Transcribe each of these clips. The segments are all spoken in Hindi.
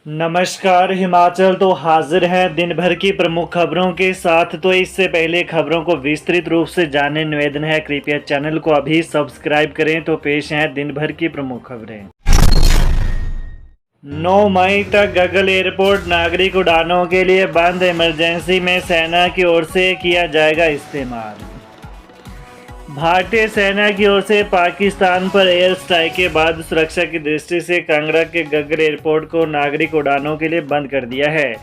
नमस्कार। हिमाचल तो हाजिर है दिन भर की प्रमुख खबरों के साथ। तो इससे पहले खबरों को विस्तृत रूप से जानने निवेदन है, कृपया चैनल को अभी सब्सक्राइब करें। तो पेश हैं दिन भर की प्रमुख खबरें। 9 मई तक गगल एयरपोर्ट नागरिक उड़ानों के लिए बंद। इमरजेंसी में सेना की ओर से किया जाएगा इस्तेमाल। भारतीय सेना की ओर से पाकिस्तान पर एयर स्ट्राइक के बाद सुरक्षा की दृष्टि से कांगड़ा के गगल एयरपोर्ट को नागरिक उड़ानों के लिए बंद कर दिया है।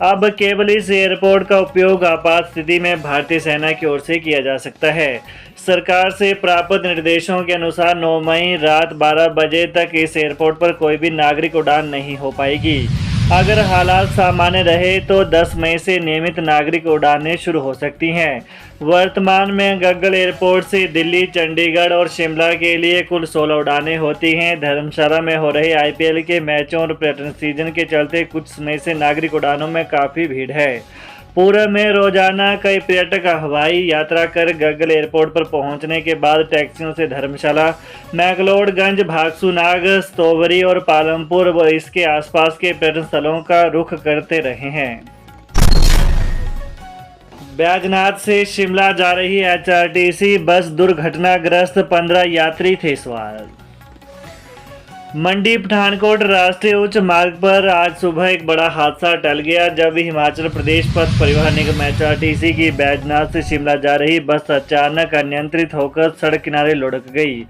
अब केवल इस एयरपोर्ट का उपयोग आपात स्थिति में भारतीय सेना की ओर से किया जा सकता है। सरकार से प्राप्त निर्देशों के अनुसार 9 मई रात 12 बजे तक इस एयरपोर्ट पर कोई भी नागरिक उड़ान नहीं हो पाएगी। अगर हालात सामान्य रहे तो 10 मई से नियमित नागरिक उड़ानें शुरू हो सकती हैं। वर्तमान में गगल एयरपोर्ट से दिल्ली, चंडीगढ़ और शिमला के लिए कुल 16 उड़ानें होती हैं। धर्मशाला में हो रहे आईपीएल के मैचों और पर्यटन सीजन के चलते कुछ समय से नागरिक उड़ानों में काफ़ी भीड़ है। पूर्व में रोजाना कई पर्यटक हवाई यात्रा कर गगल एयरपोर्ट पर पहुंचने के बाद टैक्सियों से धर्मशाला, मैक्लोडगंज, भागसूनाग, स्तोवरी और पालमपुर व इसके आसपास के पर्यटन स्थलों का रुख करते रहे हैं। बैजनाथ से शिमला जा रही एचआरटीसी बस दुर्घटनाग्रस्त, 15 यात्री थे सवार। मंडी पठानकोट राष्ट्रीय उच्च मार्ग पर आज सुबह एक बड़ा हादसा टल गया जब हिमाचल प्रदेश पथ परिवहन निगम एचआरटीसी की बैजनाथ से शिमला जा रही बस अचानक अनियंत्रित होकर सड़क किनारे लुढ़क गई।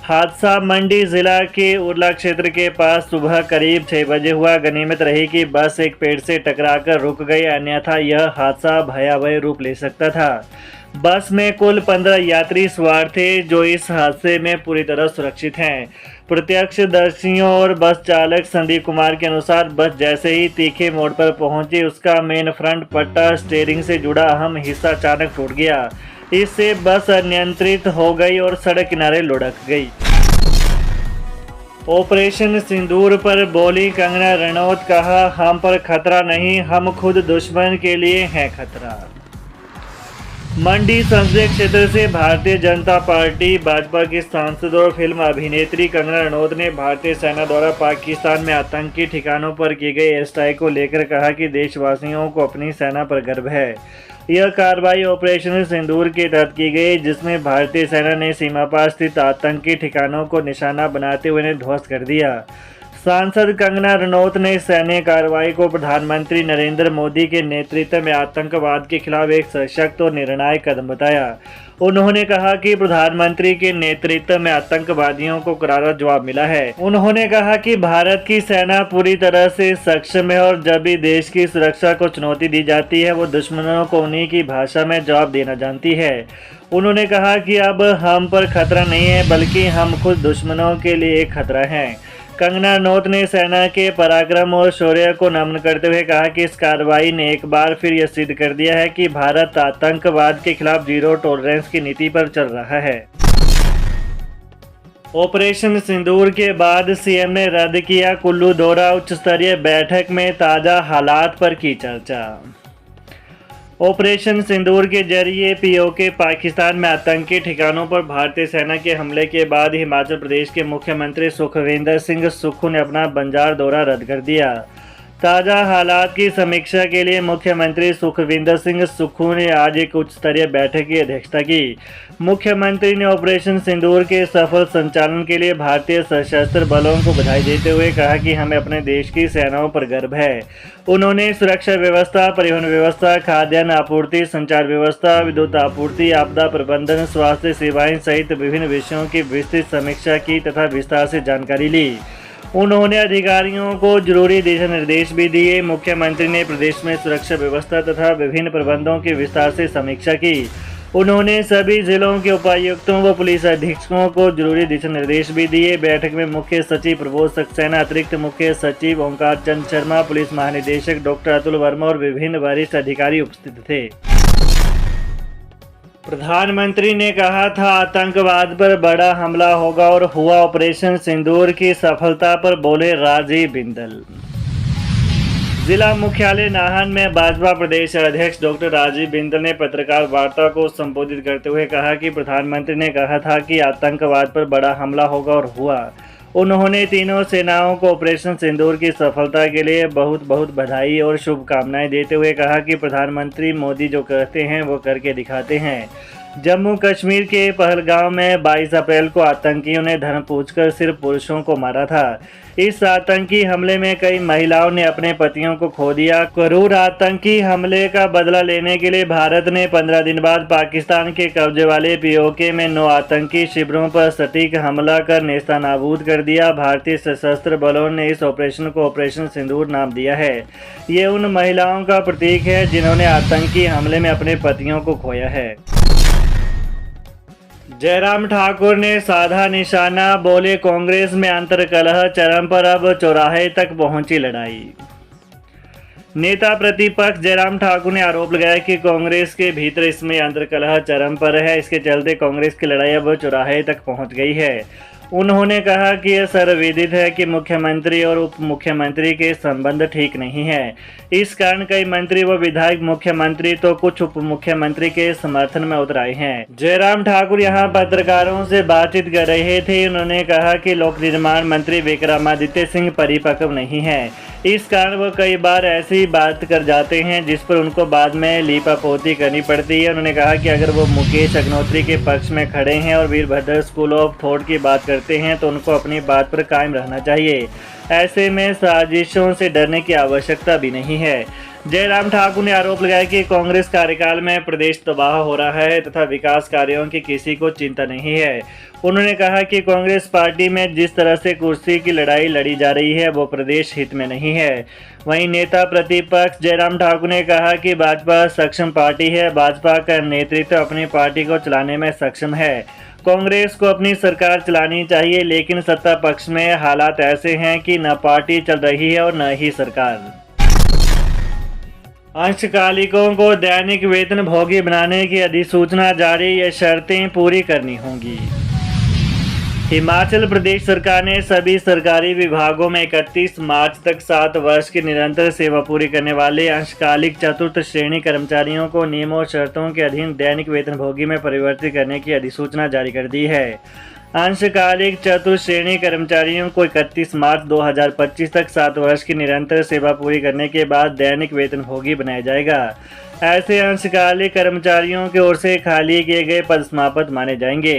हादसा मंडी जिला के उरला क्षेत्र के पास सुबह करीब 6 बजे हुआ। गनीमत रही कि बस एक पेड़ से टकराकर रुक गई, अन्यथा यह हादसा भयावह रूप ले सकता था। बस में कुल 15 यात्री सवार थे जो इस हादसे में पूरी तरह सुरक्षित हैं। प्रत्यक्षदर्शियों और बस चालक संदीप कुमार के अनुसार बस जैसे ही तीखे मोड़ पर पहुंची, उसका मेन फ्रंट पट्टा स्टीयरिंग से जुड़ा अहम हिस्सा अचानक टूट गया। इससे बस अनियंत्रित हो गई और सड़क किनारे लुढ़क गई। ऑपरेशन सिंदूर पर बोली कंगना रनौत, कहा हम पर खतरा नहीं, हम खुद दुश्मन के लिए हैं खतरा। मंडी संसदीय क्षेत्र से भारतीय जनता पार्टी भाजपा की सांसद और फिल्म अभिनेत्री कंगना रनौत ने भारतीय सेना द्वारा पाकिस्तान में आतंकी ठिकानों पर की गई एयर स्ट्राइक को लेकर कहा कि देशवासियों को अपनी सेना पर गर्व है। यह कार्रवाई ऑपरेशन सिंदूर के तहत की गई, जिसमें भारतीय सेना ने सीमा पार स्थित आतंकी ठिकानों को निशाना बनाते हुए उन्हें ध्वस्त कर दिया। सांसद कंगना रनौत ने सैन्य कार्रवाई को प्रधानमंत्री नरेंद्र मोदी के नेतृत्व में आतंकवाद के खिलाफ एक सशक्त और निर्णायक कदम बताया। उन्होंने कहा कि प्रधानमंत्री के नेतृत्व में आतंकवादियों को करारा जवाब मिला है। उन्होंने कहा कि भारत की सेना पूरी तरह से सक्षम है और जब भी देश की सुरक्षा को चुनौती दी जाती है, वो दुश्मनों को उन्हीं की भाषा में जवाब देना जानती है। उन्होंने कहा कि अब हम पर खतरा नहीं है, बल्कि हम खुद दुश्मनों के लिए एक खतरा है। कंगना रनौत ने सेना के पराक्रम और शौर्य को नमन करते हुए कहा कि इस कार्रवाई ने एक बार फिर यह सिद्ध कर दिया है कि भारत आतंकवाद के खिलाफ जीरो टॉलरेंस की नीति पर चल रहा है। ऑपरेशन सिंदूर के बाद सीएम ने रद्द किया कुल्लू दौरा, उच्च स्तरीय बैठक में ताज़ा हालात पर की चर्चा। ऑपरेशन सिंदूर के जरिए पीओके पाकिस्तान में आतंकी ठिकानों पर भारतीय सेना के हमले के बाद हिमाचल प्रदेश के मुख्यमंत्री सुखविंदर सिंह सुक्खू ने अपना बंजार दौरा रद्द कर दिया। ताज़ा हालात की समीक्षा के लिए मुख्यमंत्री सुखविंदर सिंह सुक्खू ने आज एक उच्च स्तरीय बैठक की अध्यक्षता की। मुख्यमंत्री ने ऑपरेशन सिंदूर के सफल संचालन के लिए भारतीय सशस्त्र बलों को बधाई देते हुए कहा कि हमें अपने देश की सेनाओं पर गर्व है। उन्होंने सुरक्षा व्यवस्था, परिवहन व्यवस्था, खाद्यान्न आपूर्ति, संचार व्यवस्था, विद्युत आपूर्ति, आपदा प्रबंधन, स्वास्थ्य सेवाएं सहित विभिन्न विषयों की विस्तृत समीक्षा की तथा विस्तार से जानकारी ली। उन्होंने अधिकारियों को जरूरी दिशा निर्देश भी दिए। मुख्यमंत्री ने प्रदेश में सुरक्षा व्यवस्था तथा विभिन्न प्रबंधों की विस्तार से समीक्षा की। उन्होंने सभी जिलों के उपायुक्तों व पुलिस अधीक्षकों को जरूरी दिशा निर्देश भी दिए। बैठक में मुख्य सचिव प्रबोध सक्सेना, अतिरिक्त मुख्य सचिव ओंकार चंद शर्मा, पुलिस महानिदेशक डॉक्टर अतुल वर्मा और विभिन्न वरिष्ठ अधिकारी उपस्थित थे। प्रधानमंत्री ने कहा था आतंकवाद पर बड़ा हमला होगा और हुआ। ऑपरेशन सिंदूर की सफलता पर बोले राजीव बिंदल। जिला मुख्यालय नाहन में भाजपा प्रदेश अध्यक्ष डॉक्टर राजीव बिंदल ने पत्रकार वार्ता को संबोधित करते हुए कहा कि प्रधानमंत्री ने कहा था कि आतंकवाद पर बड़ा हमला होगा और हुआ। उन्होंने तीनों सेनाओं को ऑपरेशन सिंदूर की सफलता के लिए बहुत बहुत बधाई और शुभकामनाएं देते हुए कहा कि प्रधानमंत्री मोदी जो कहते हैं वो करके दिखाते हैं। जम्मू कश्मीर के पहलगांव में 22 अप्रैल को आतंकियों ने धर्म पूछकर सिर्फ पुरुषों को मारा था। इस आतंकी हमले में कई महिलाओं ने अपने पतियों को खो दिया। क्रूर आतंकी हमले का बदला लेने के लिए भारत ने 15 दिन बाद पाकिस्तान के कब्जे वाले पीओके में 9 आतंकी शिविरों पर सटीक हमला कर नेस्तनाबूद कर दिया। भारतीय सशस्त्र बलों ने इस ऑपरेशन को ऑपरेशन सिंदूर नाम दिया है। ये उन महिलाओं का प्रतीक है जिन्होंने आतंकी हमले में अपने पतियों को खोया है। जयराम ठाकुर ने साधा निशाना, बोले कांग्रेस में अंतर्कलह चरम पर, अब चौराहे तक पहुंची लड़ाई। नेता प्रतिपक्ष जयराम ठाकुर ने आरोप लगाया कि कांग्रेस के भीतर इसमें अंतर्कलह चरम पर है। इसके चलते कांग्रेस की लड़ाई अब चौराहे तक पहुंच गई है। उन्होंने कहा कि यह सर्वविदित है कि मुख्यमंत्री और उप मुख्यमंत्री के संबंध ठीक नहीं है। इस कारण कई मंत्री व विधायक मुख्यमंत्री तो कुछ उप मुख्यमंत्री के समर्थन में उतर आए हैं। जयराम ठाकुर यहां पत्रकारों से बातचीत कर रहे थे। उन्होंने कहा कि लोक निर्माण मंत्री विक्रमादित्य सिंह परिपक्व नहीं है। इस कारण वो कई बार ऐसी बात कर जाते हैं जिस पर उनको बाद में लीपापोती करनी पड़ती है। उन्होंने कहा कि अगर वो मुकेश अग्निहोत्री के पक्ष में खड़े हैं और वीरभद्र स्कूल ऑफ थॉट की बात करते हैं तो उनको अपनी बात पर कायम रहना चाहिए। ऐसे में साजिशों से डरने की आवश्यकता भी नहीं है। जयराम ठाकुर ने आरोप लगाया कि कांग्रेस कार्यकाल में प्रदेश तबाह हो रहा है तथा विकास कार्यों की किसी को चिंता नहीं है। उन्होंने कहा कि कांग्रेस पार्टी में जिस तरह से कुर्सी की लड़ाई लड़ी जा रही है वो प्रदेश हित में नहीं है। वहीं नेता प्रतिपक्ष जयराम ठाकुर ने कहा कि भाजपा सक्षम पार्टी है। भाजपा का नेतृत्व अपनी पार्टी को चलाने में सक्षम है। कांग्रेस को अपनी सरकार चलानी चाहिए, लेकिन सत्ता पक्ष में हालात ऐसे हैं कि न पार्टी चल रही है और न ही सरकार। अंशकालिकों को दैनिक वेतन भोगी बनाने की अधिसूचना जारी, ये शर्तें पूरी करनी होंगी। हिमाचल प्रदेश सरकार ने सभी सरकारी विभागों में 31 मार्च तक 7 वर्ष की निरंतर सेवा पूरी करने वाले अंशकालिक चतुर्थ श्रेणी कर्मचारियों को नियमों और शर्तों के अधीन दैनिक वेतनभोगी में परिवर्तित करने की अधिसूचना जारी कर दी है। अंशकालिक चतुर्थ श्रेणी कर्मचारियों को 31 मार्च 2025 तक 7 वर्ष की निरंतर सेवा पूरी करने के बाद दैनिक वेतनभोगी बनाया जाएगा। ऐसे अंशकालिक कर्मचारियों की ओर से खाली किए गए पद समाप्त माने जाएंगे।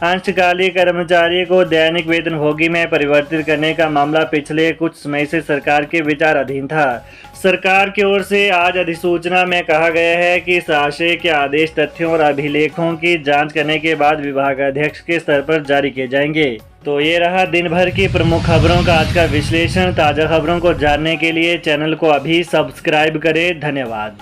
अंशकालिक कर्मचारी को दैनिक वेतनभोगी में परिवर्तित करने का मामला पिछले कुछ समय से सरकार के विचाराधीन था। सरकार की ओर से आज अधिसूचना में कहा गया है कि शासन के आदेश तथ्यों और अभिलेखों की जांच करने के बाद विभागाध्यक्ष के स्तर पर जारी किए जाएंगे। तो ये रहा दिन भर की प्रमुख खबरों का आज का विश्लेषण। ताज़ा खबरों को जानने के लिए चैनल को अभी सब्सक्राइब करें। धन्यवाद।